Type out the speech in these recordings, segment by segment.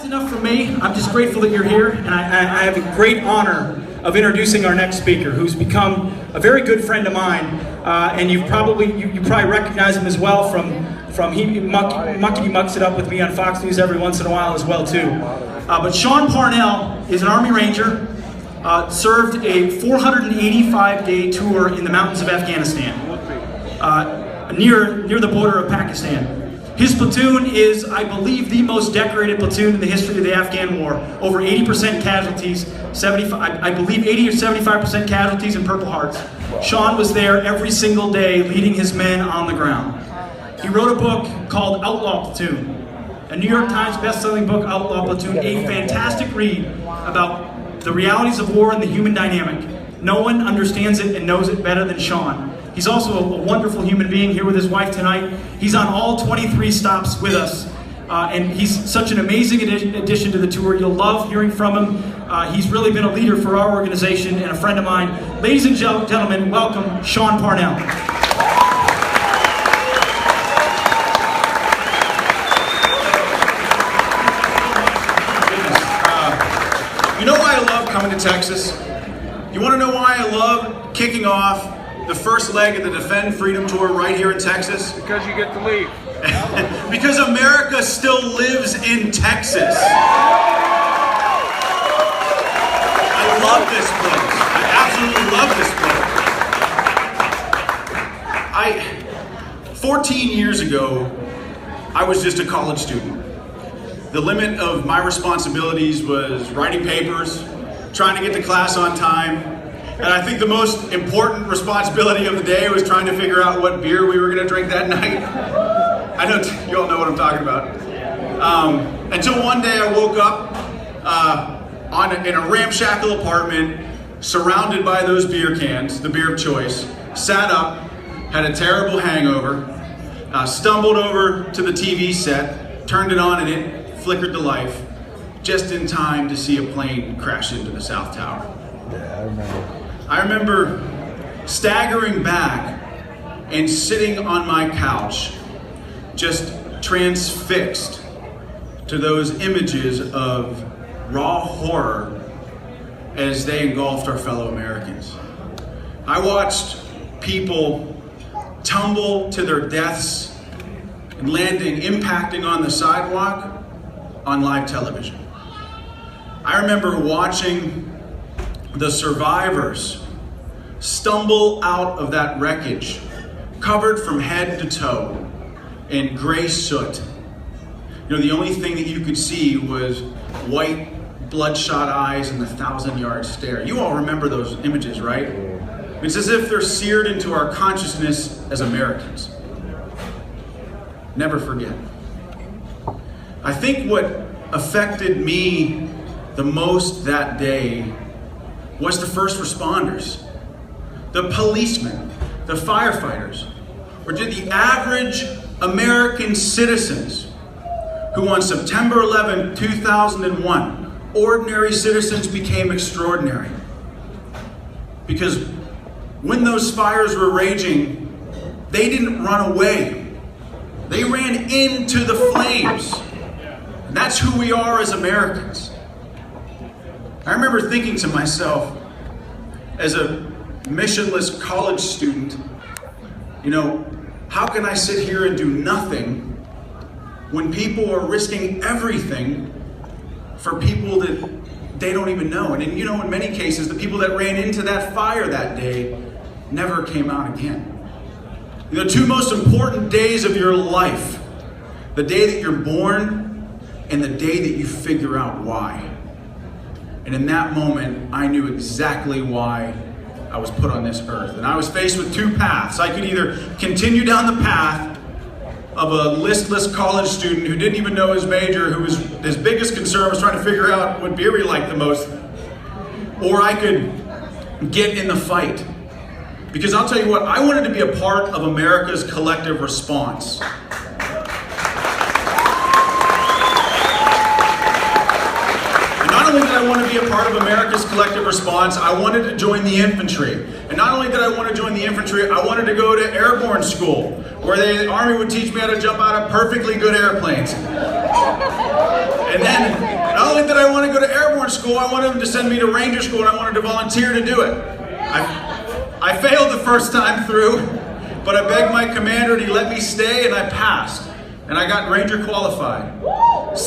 enough from me. I'm just grateful that you're here, and I have a great honor of introducing our next speaker, who's become a very good friend of mine, and you probably recognize him as well from he muckety mucks it up with me on Fox News every once in a while as well too. But Sean Parnell is an Army Ranger, served a 485-day tour in the mountains of Afghanistan, near the border of Pakistan. His platoon is, I believe, the most decorated platoon in the history of the Afghan War. Over 80% casualties, I believe 80 or 75% casualties and Purple Hearts. Sean was there every single day leading his men on the ground. He wrote a book called Outlaw Platoon, a New York Times best-selling book, Outlaw Platoon, a fantastic read about the realities of war and the human dynamic. No one understands it and knows it better than Sean. He's also a wonderful human being here with his wife tonight. He's on all 23 stops with us, and he's such an amazing addition to the tour. You'll love hearing from him. He's really been a leader for our organization and a friend of mine. Ladies and gentlemen, welcome Sean Parnell. You know why I love coming to Texas? You want to know why I love kicking off the first leg of the Defend Freedom Tour right here in Texas? Because you get to leave. Because America still lives in Texas. I love this place. I absolutely love this place. 14 years ago, I was just a college student. The limit of my responsibilities was writing papers, trying to get to class on time, and I think the most important responsibility of the day was trying to figure out what beer we were going to drink that night. I know you all know what I'm talking about. Until one day I woke up in a ramshackle apartment, surrounded by those beer cans, the beer of choice, sat up, had a terrible hangover, stumbled over to the TV set, turned it on, and it flickered to life, just in time to see a plane crash into the South Tower. Yeah, I remember staggering back and sitting on my couch, just transfixed to those images of raw horror as they engulfed our fellow Americans. I watched people tumble to their deaths and landing, impacting on the sidewalk on live television. I remember watching the survivors stumble out of that wreckage, covered from head to toe in gray soot. You know, the only thing that you could see was white, bloodshot eyes and the 1,000-yard stare. You all remember those images, right? It's as if they're seared into our consciousness as Americans. Never forget. I think what affected me the most that day was the first responders, the policemen, the firefighters, or the average American citizens who on September 11, 2001, ordinary citizens became extraordinary. Because when those fires were raging, they didn't run away. They ran into the flames. And that's who we are as Americans. I remember thinking to myself, as a missionless college student, you know, how can I sit here and do nothing when people are risking everything for people that they don't even know? And you know, in many cases, the people that ran into that fire that day never came out again. The two most important days of your life, the day that you're born and the day that you figure out why. And in that moment, I knew exactly why I was put on this earth. And I was faced with two paths. I could either continue down the path of a listless college student who didn't even know his major, his biggest concern was trying to figure out what beer he liked the most, or I could get in the fight. Because I'll tell you what, I wanted to be a part of America's collective response. Not only did I want to be a part of America's collective response, I wanted to join the infantry. And not only did I want to join the infantry, I wanted to go to airborne school, where the Army would teach me how to jump out of perfectly good airplanes. And then, not only did I want to go to airborne school, I wanted them to send me to Ranger school, and I wanted to volunteer to do it. I failed the first time through, but I begged my commander and he let me stay, and I passed. And I got Ranger qualified. Lost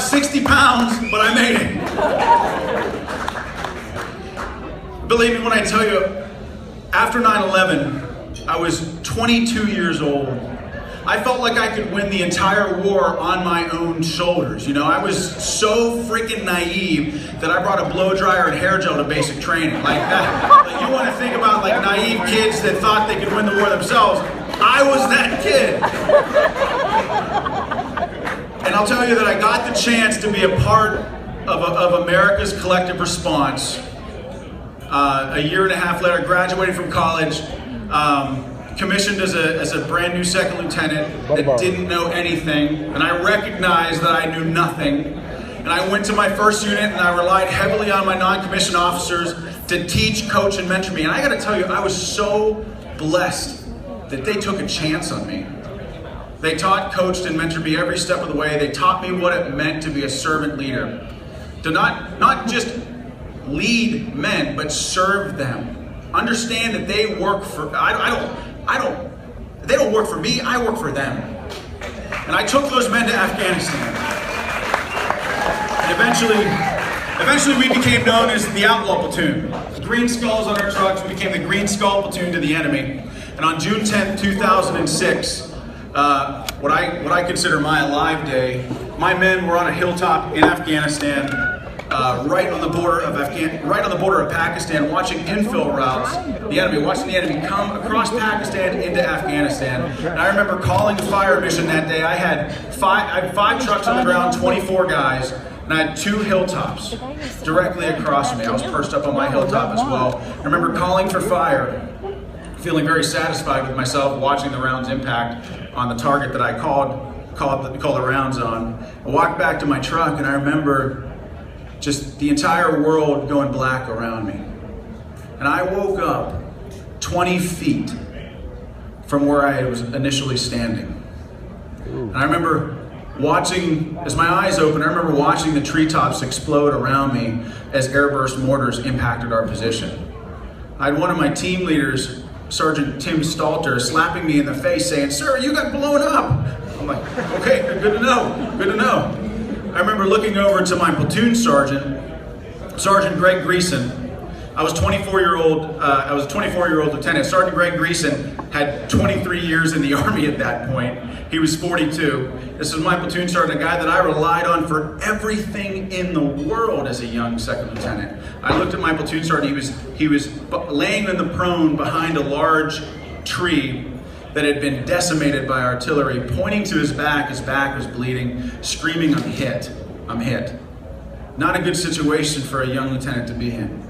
60 pounds, but I made it. Believe me when I tell you, after 9/11, I was 22 years old. I felt like I could win the entire war on my own shoulders. You know, I was so freaking naive that I brought a blow dryer and hair gel to basic training. Like that. Like, you want to think about like naive kids that thought they could win the war themselves. I was that kid. And I'll tell you that I got the chance to be a part of America's collective response. A year and a half later, graduated from college, commissioned as a brand new second lieutenant that didn't know anything, and I recognized that I knew nothing. And I went to my first unit and I relied heavily on my non-commissioned officers to teach, coach, and mentor me. And I gotta tell you, I was so blessed that they took a chance on me. They taught, coached, and mentored me every step of the way. They taught me what it meant to be a servant leader. To not just lead men, but serve them. Understand that they work for, they don't work for me, I work for them. And I took those men to Afghanistan. And eventually we became known as the Outlaw Platoon. Green skulls on our trucks, we became the Green Skull Platoon to the enemy. And on June 10th, 2006, what I consider my alive day, my men were on a hilltop in Afghanistan, right on the border of Pakistan, watching infill routes, watching the enemy come across Pakistan into Afghanistan. And I remember calling the fire mission that day. I had five trucks on the ground, 24 guys, and I had 2 hilltops directly across me. I was perched up on my hilltop as well. I remember calling for fire, feeling very satisfied with myself, watching the rounds impact on the target that I called the rounds on. I walked back to my truck and I remember just the entire world going black around me. And I woke up 20 feet from where I was initially standing. And I remember watching, as my eyes opened, I remember watching the treetops explode around me as airburst mortars impacted our position. I had one of my team leaders, Sergeant Tim Stalter, slapping me in the face saying, "Sir, you got blown up." I'm like, okay, good to know, good to know. I remember looking over to my platoon sergeant, Sergeant Greg Greason. I was a 24-year-old lieutenant. Sergeant Greg Greason had 23 years in the Army at that point. He was 42. This was my platoon sergeant, a guy that I relied on for everything in the world as a young second lieutenant. I looked at my platoon sergeant. He was laying in the prone behind a large tree that had been decimated by artillery, pointing to his back was bleeding, screaming, "I'm hit, I'm hit." Not a good situation for a young lieutenant to be in.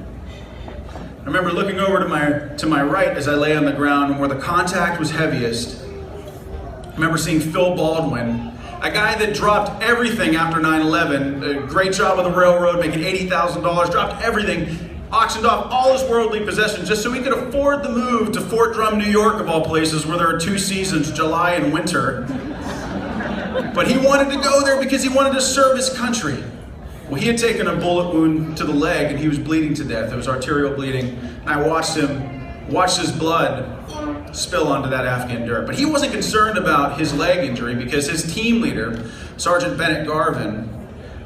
I remember looking over to my right as I lay on the ground, and where the contact was heaviest, I remember seeing Phil Baldwin, a guy that dropped everything after 9/11, a great job on the railroad, making $80,000, dropped everything, auctioned off all his worldly possessions just so he could afford the move to Fort Drum, New York, of all places, where there are 2 seasons, July and winter. But he wanted to go there because he wanted to serve his country. Well, he had taken a bullet wound to the leg and he was bleeding to death. It was arterial bleeding. And I watched his blood spill onto that Afghan dirt. But he wasn't concerned about his leg injury because his team leader, Sergeant Bennett Garvin,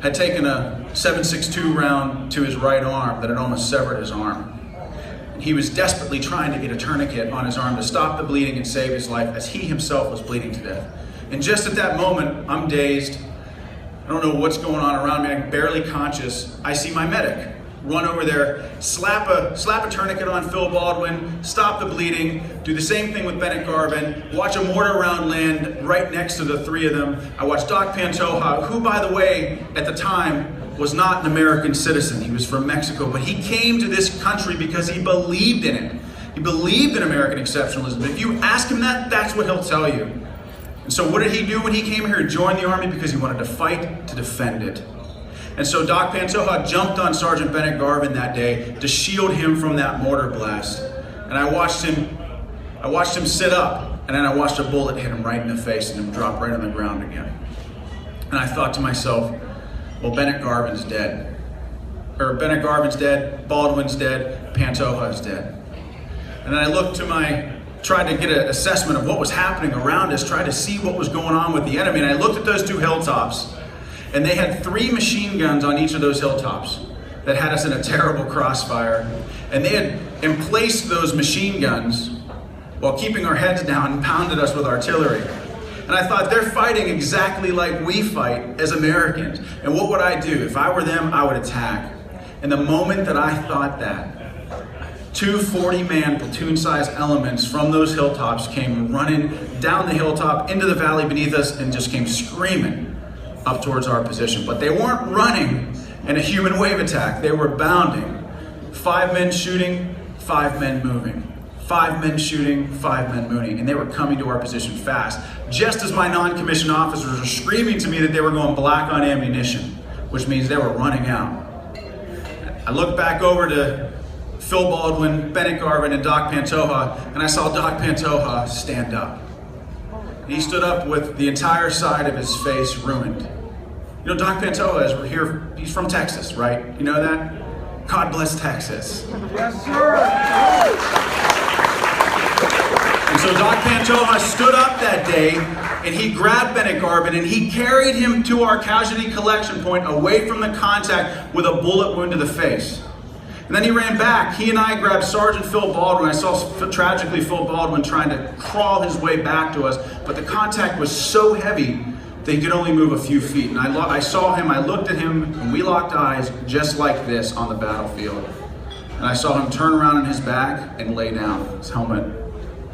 had taken a .7.62 round to his right arm that had almost severed his arm. And he was desperately trying to get a tourniquet on his arm to stop the bleeding and save his life as he himself was bleeding to death. And just at that moment, I'm dazed. I don't know what's going on around me. I'm barely conscious. I see my medic run over there, slap a tourniquet on Phil Baldwin, stop the bleeding, do the same thing with Bennett Garvin, watch a mortar round land right next to the 3 of them. I watched Doc Pantoja, who, by the way, at the time was not an American citizen. He was from Mexico, but he came to this country because he believed in it. He believed in American exceptionalism. If you ask him that, that's what he'll tell you. And so what did he do when he came here? He joined the Army because he wanted to fight to defend it. And so Doc Pantoja jumped on Sergeant Bennett Garvin that day to shield him from that mortar blast. And I watched him sit up, and then I watched a bullet hit him right in the face and him drop right on the ground again. And I thought to myself, well, Bennett Garvin's dead. Or Bennett Garvin's dead, Baldwin's dead, Pantoja's dead. And then I looked tried to get an assessment of what was happening around us, tried to see what was going on with the enemy. And I looked at those two hilltops, and they had 3 machine guns on each of those hilltops that had us in a terrible crossfire. And they had emplaced those machine guns while keeping our heads down and pounded us with artillery. And I thought, they're fighting exactly like we fight as Americans. And what would I do? If I were them, I would attack. And the moment that I thought that, 2 40-man platoon-sized elements from those hilltops came running down the hilltop into the valley beneath us and just came screaming up towards our position. But they weren't running in a human wave attack. They were bounding. 5 men shooting, 5 men moving. 5 men shooting, 5 men moving. And they were coming to our position fast. Just as my non-commissioned officers were screaming to me that they were going black on ammunition, which means they were running out. I looked back over to Phil Baldwin, Bennett Garvin, and Doc Pantoja, and I saw Doc Pantoja stand up. And he stood up with the entire side of his face ruined. You know, Doc Pantoja is here, he's from Texas, right? You know that? God bless Texas. Yes, sir. And so Doc Pantoja stood up that day, and he grabbed Bennett Garvin, and he carried him to our casualty collection point away from the contact with a bullet wound to the face. And then he ran back. He and I grabbed Sergeant Phil Baldwin. I saw tragically Phil Baldwin trying to crawl his way back to us, but the contact was so heavy that he could only move a few feet. And I saw him, I looked at him, and we locked eyes just like this on the battlefield. And I saw him turn around on his back and lay down, his helmet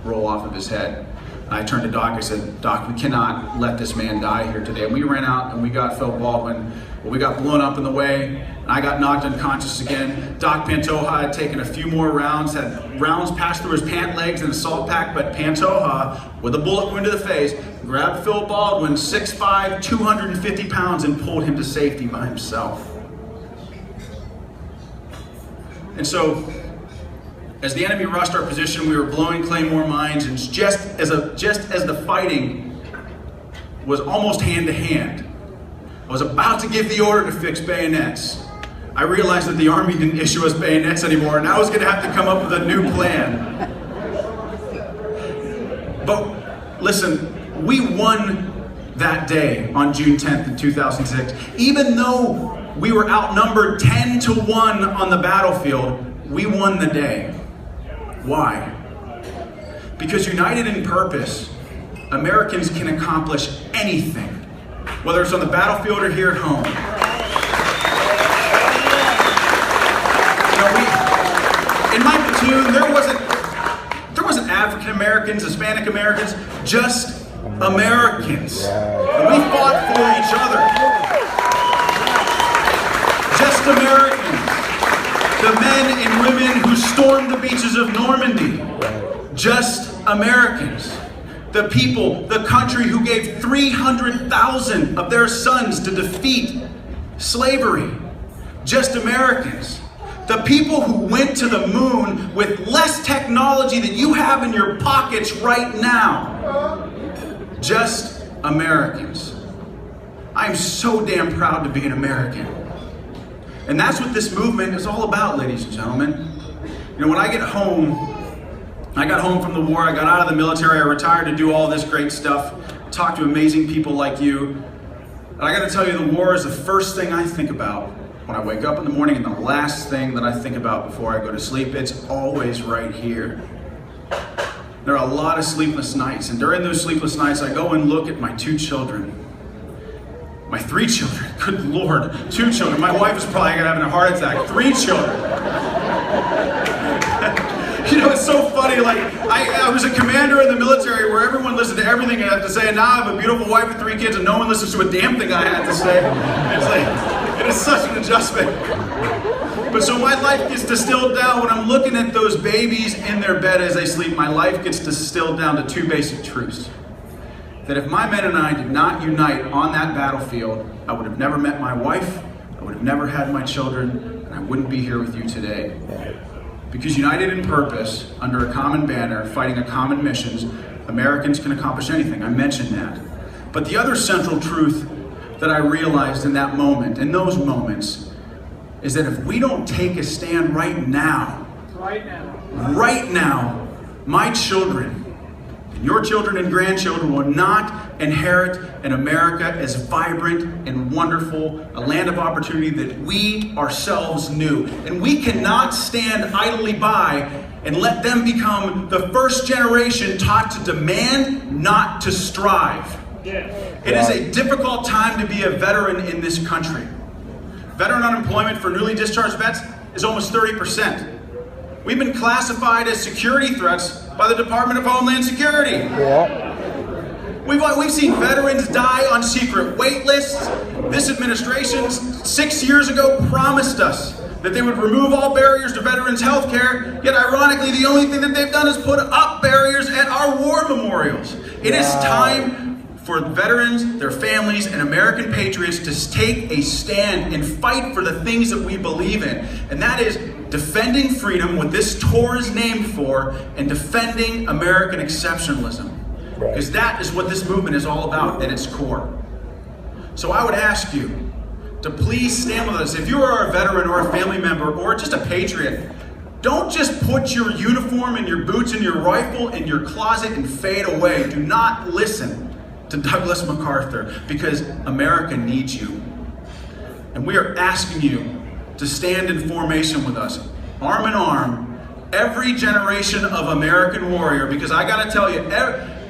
roll off of his head. And I turned to Doc, I said, Doc, we cannot let this man die here today. And we ran out and we got Phil Baldwin. Well, we got blown up in the way, and I got knocked unconscious again. Doc Pantoja had taken a few more rounds, had rounds passed through his pant legs and assault pack, but Pantoja, with a bullet wound to the face, grabbed Phil Baldwin, 6'5", 250 pounds, and pulled him to safety by himself. And so, as the enemy rushed our position, we were blowing Claymore mines, and just as the fighting was almost hand to hand, I was about to give the order to fix bayonets. I realized that the Army didn't issue us bayonets anymore, and I was going to have to come up with a new plan. But listen, we won that day on June 10th in 2006. Even though we were outnumbered 10-1 on the battlefield, we won the day. Why? Because united in purpose, Americans can accomplish anything, whether it's on the battlefield or here at home. You know, in my platoon, there wasn't African Americans, Hispanic Americans, just Americans. And we fought for each other. Just Americans. The men and women who stormed the beaches of Normandy. Just Americans. The people, the country who gave 300,000 of their sons to defeat slavery. Just Americans. The people who went to the moon with less technology than you have in your pockets right now. Just Americans. I'm so damn proud to be an American. And that's what this movement is all about, ladies and gentlemen. You know, when I got home from the war, I got out of the military, I retired to do all this great stuff, talk to amazing people like you. And I gotta tell you, the war is the first thing I think about when I wake up in the morning, and the last thing that I think about before I go to sleep. It's always right here. There are a lot of sleepless nights, and during those sleepless nights, I go and look at my 2 children. My 3 children, good Lord, 2 children. My wife is probably having a heart attack. 3 children. You know, it's so funny, like, I was a commander in the military where everyone listened to everything I had to say, and now I have a beautiful wife and 3 kids, and no one listens to a damn thing I had to say. It's like, it is such an adjustment. But so my life gets distilled down when I'm looking at those babies in their bed as they sleep. My life gets distilled down to 2 basic truths. That if my men and I did not unite on that battlefield, I would have never met my wife, I would have never had my children, and I wouldn't be here with you today. Because united in purpose, under a common banner, fighting a common mission, Americans can accomplish anything. I mentioned that. But the other central truth that I realized in that moment, in those moments, is that if we don't take a stand right now, my children, and your children and grandchildren will not inherit an America as vibrant and wonderful, a land of opportunity that we ourselves knew. And we cannot stand idly by and let them become the first generation taught to demand, not to strive. It is a difficult time to be a veteran in this country. Veteran unemployment for newly discharged vets is almost 30%. We've been classified as security threats by the Department of Homeland Security. We've seen veterans die on secret wait lists. This administration 6 years ago promised us that they would remove all barriers to veterans' health care, yet ironically the only thing that they've done is put up barriers at our war memorials. It is time for veterans, their families, and American patriots to take a stand and fight for the things that we believe in. And that is defending freedom, what this tour is named for, and defending American exceptionalism. Because that is what this movement is all about at its core. So I would ask you to please stand with us. If you are a veteran or a family member or just a patriot, don't just put your uniform and your boots and your rifle in your closet and fade away. Do not listen to Douglas MacArthur, because America needs you. And we are asking you to stand in formation with us, arm in arm, every generation of American warrior, because I gotta tell you,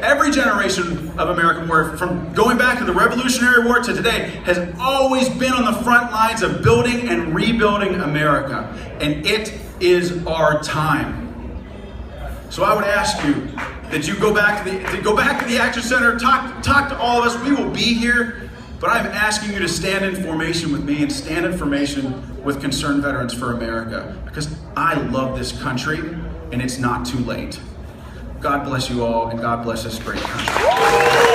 every generation of American warrior, from going back to the Revolutionary War to today, has always been on the front lines of building and rebuilding America. And it is our time. So I would ask you that you go back to the Action Center, talk to all of us. We will be here, but I'm asking you to stand in formation with me and stand in formation with Concerned Veterans for America, because I love this country and it's not too late. God bless you all, and God bless this great country.